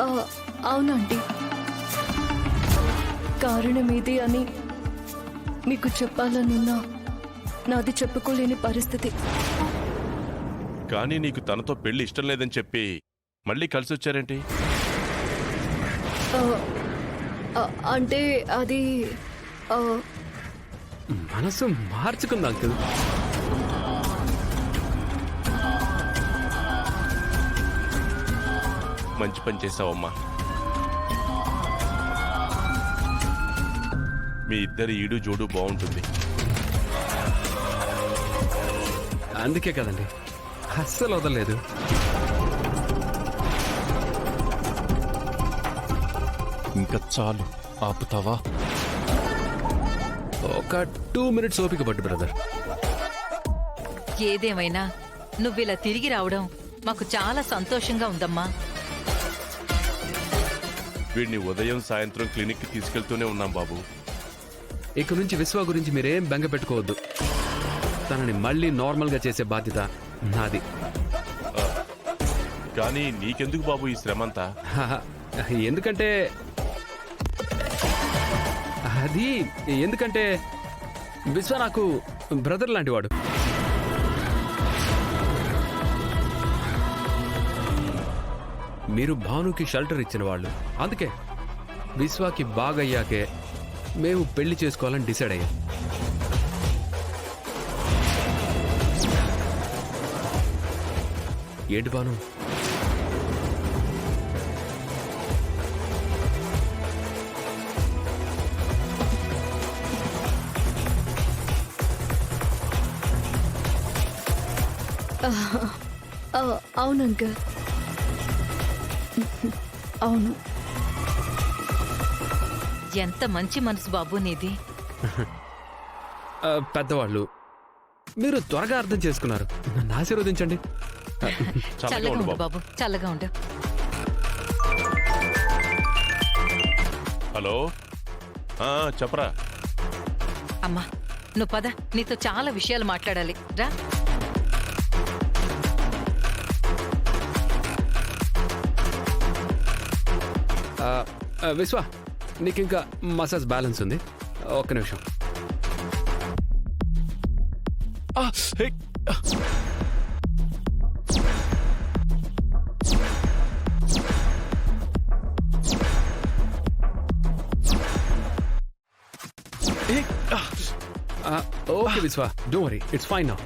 ఆ, అవునండి. కారణం ఇది అని మీకు చెప్పాలనున్నా నాది చెప్పుకోలేని పరిస్థితి. కానీ నీకు తనతో పెళ్లి ఇష్టం లేదని చెప్పి మళ్ళీ కలిసి వచ్చారేంటి? ఆ, అంటే అది ఆ, మనసు మార్చుకుంది అంకుల్. మంచి పని చేశావమ్మా. మీ ఇద్దరి ఈడు జోడు బాగుంటుంది. అందుకే కదండి అస్సలు వదలలేదు. ఇంకా చాలు, ఆపుతావా? ఒక 2 minutes ఓపిక పట్టు బ్రదర్. ఏదేమైనా నువ్విలా తిరిగి రావడం మాకు చాలా సంతోషంగా ఉందమ్మా. వీడిని ఉదయం సాయంత్రం క్లినిక్కి తీసుకెళ్తూనే ఉన్నాం బాబు. ఇక నుంచి విశ్వ గురించి మీరేం బెంగ పెట్టుకోవద్దు. తనని మళ్ళీ నార్మల్గా చేసే బాధ్యత నాది. కానీ నీకెందుకు బాబు ఈ శ్రమంతా? ఎందుకంటే ఎందుకంటే విశ్వ నాకు బ్రదర్ లాంటివాడు. మీరు భానుకి షెల్టర్ ఇచ్చిన వాళ్ళు. అందుకే విశ్వాకి బాగయ్యాకే మేము పెళ్లి చేసుకోవాలని డిసైడ్ అయ్యాం. ఏంటి భాను? అవును అంకుల్, అవును. ఎంత మంచి మనసు బాబు నీది. పెద్దవాళ్ళు మీరు త్వరగా అర్థం చేసుకున్నారు. నన్ను ఆశీర్వదించండి. చల్లగా ఉండు బాబు, చల్లగా ఉండు. హలో, చెప్పరా. అమ్మా నువ్వు పద, నీతో చాలా విషయాలు మాట్లాడాలి రా. విశ్వ నీకు ఇంకా మసాజ్ బ్యాలెన్స్ ఉంది. ఒక్క నిమిషం. ఓకే విశ్వ, don't worry, it's fine now.